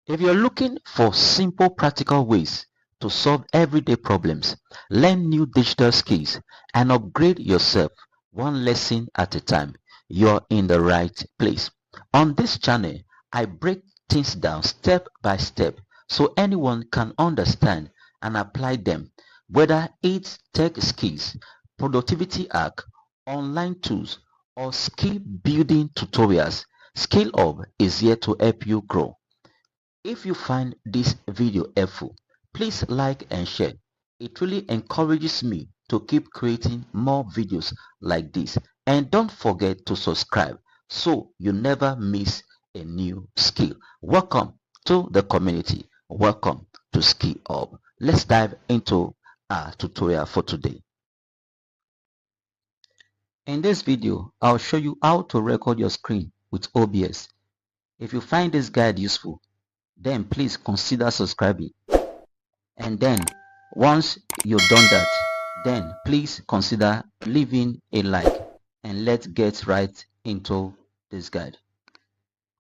If you're looking for simple practical ways to solve everyday problems, learn new digital skills, and upgrade yourself one lesson at a time, you're in the right place. On this channel, I break things down step by step so anyone can understand and apply them, whether it's tech skills, productivity hack, online tools, or skill building tutorials. Skill Hub is here to help you grow. If you find this video helpful, please like and share. It really encourages me to keep creating more videos like this. And don't forget to subscribe so you never miss a new skill. Welcome to the community. Welcome to Skill Hub. Let's dive into our tutorial for today. In this video, I'll show you how to record your screen with OBS. If you find this guide useful, then please consider subscribing. And then once you've done that, then please consider leaving a like, and let's get right into this guide.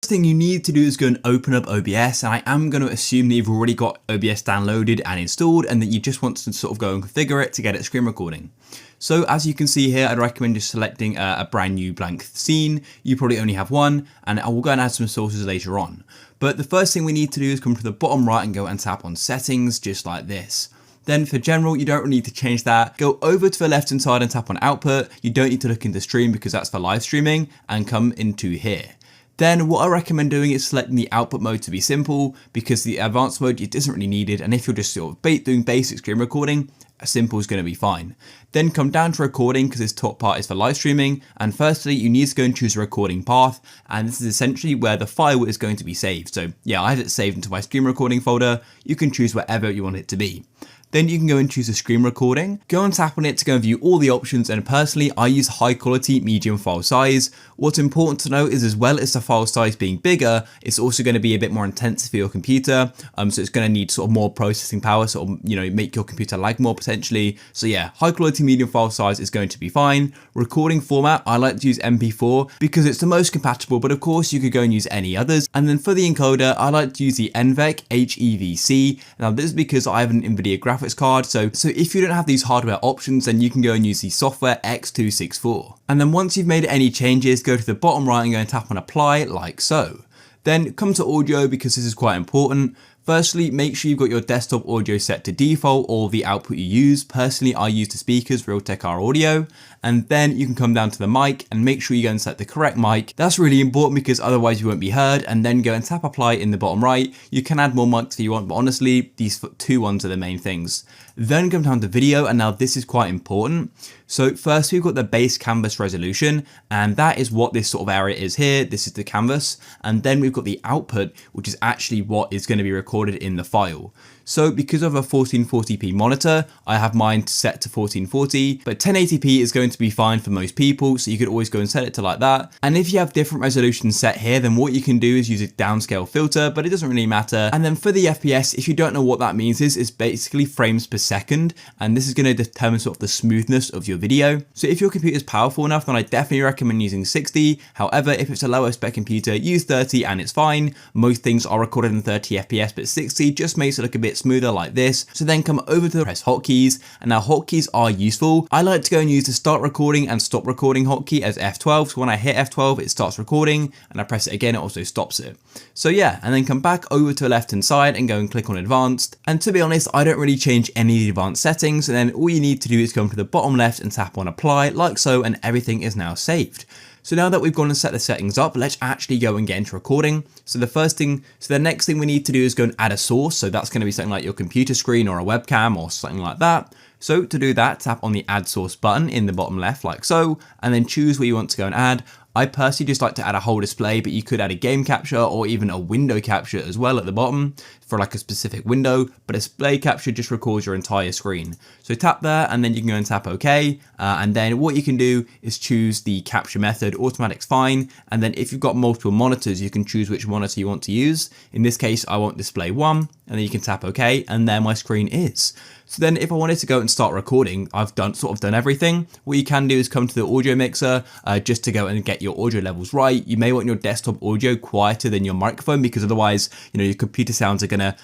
First thing you need to do is go and open up OBS, and I am going to assume that you've already got OBS downloaded and installed and that you just want to sort of go and configure it to get it screen recording. So as you can see here, I'd recommend just selecting a brand new blank scene. You probably only have one, and I will go and add some sources later on. But the first thing we need to do is come to the bottom right and go and tap on settings just like this. Then for general, you don't really need to change that. Go over to the left hand side and tap on output. You don't need to look into stream because that's for live streaming, and come into here. Then what I recommend doing is selecting the output mode to be simple, because the advanced mode it isn't really needed, and if you're just sort of doing basic screen recording, simple is going to be fine. Then come down to recording, because this top part is for live streaming, and firstly you need to go and choose a recording path, and this is essentially where the file is going to be saved. So yeah, I have it saved into my screen recording folder. You can choose whatever you want it to be. Then you can go and choose a screen recording, go and tap on it to go and view all the options, and personally I use high quality medium file size. What's important to note is as well as the file size being bigger, it's also going to be a bit more intensive for your computer, so it's going to need sort of more processing power, sort of, you know, make your computer lag more potentially. So yeah, high quality medium file size is going to be fine. Recording format, I like to use MP4 because it's the most compatible, but of course you could go and use any others. And then for the encoder, I like to use the NVEC HEVC. Now this is because I have an NVIDIA graphics card, so if you don't have these hardware options, then you can go and use the software X264. And then once you've made any changes, go to the bottom right and go and tap on apply like so. Then come to audio, because this is quite important. Firstly, make sure you've got your desktop audio set to default or the output you use. Personally, I use the speakers, Realtek R Audio. And then you can come down to the mic and make sure you go and set the correct mic. That's really important because otherwise you won't be heard. And then go and tap apply in the bottom right. You can add more mics if you want, but honestly, these two ones are the main things. Then come down to video, and now this is quite important. So first we've got the base canvas resolution, and that is what this sort of area is here. This is the canvas. And then we've got the output, which is actually what is going to be recorded in the file. So because of a 1440p monitor, I have mine set to 1440, but 1080p is going to be fine for most people, so you could always go and set it to like that. And if you have different resolutions set here, then what you can do is use a downscale filter, but it doesn't really matter. And then for the FPS, if you don't know what that means, it's basically frames per second, and this is going to determine sort of the smoothness of your video. So if your computer is powerful enough, then I definitely recommend using 60. However, if it's a lower spec computer, use 30 and it's fine. Most things are recorded in 30 FPS, but 60 just makes it look a bit smoother like this. So then come over to the press hotkeys, and now hotkeys are useful. I like to go and use the start recording and stop recording hotkey as F12. So when I hit F12, it starts recording, and I press it again, it also stops it. So yeah, and then come back over to the left hand side and go and click on advanced. And to be honest, I don't really change any of the advanced settings. And then all you need to do is come to the bottom left and tap on apply like so, and everything is now saved. So now that we've gone and set the settings up, let's actually go and get into recording. So the next thing we need to do is go and add a source. So that's going to be something like your computer screen or a webcam or something like that. So to do that, tap on the add source button in the bottom left like so, and then choose where you want to go and add. I personally just like to add a whole display, but you could add a game capture or even a window capture as well at the bottom for like a specific window, but a display capture just records your entire screen. So tap there, and then you can go and tap OK. And then what you can do is choose the capture method. Automatic's fine. And then if you've got multiple monitors, you can choose which monitor you want to use. In this case, I want display 1, and then you can tap OK, and there my screen is. So then if I wanted to go and start recording, I've done everything. What you can do is come to the audio mixer just to go and get your audio levels right. You may want your desktop audio quieter than your microphone, because otherwise, your computer sounds are gonna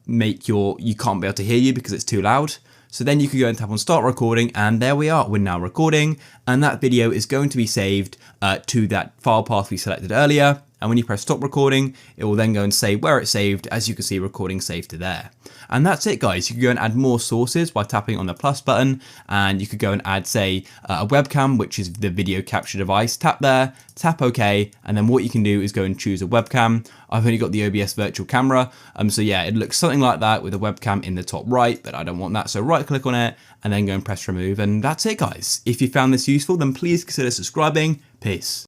make you can't be able to hear you because it's too loud. So then you can go and tap on start recording, and there we are, we're now recording, and that video is going to be saved to that file path we selected earlier. And when you press stop recording, it will then go and say where it's saved. As you can see, recording saved to there. And that's it, guys. You can go and add more sources by tapping on the plus button, and you could go and add, say, a webcam, which is the video capture device. Tap there, tap OK, and then what you can do is go and choose a webcam. I've only got the OBS virtual camera, so yeah, it looks something like that with a webcam in the top right, but I don't want that, so right click on it and then go and press remove, and that's it, guys. If you found this useful, then please consider subscribing. Peace.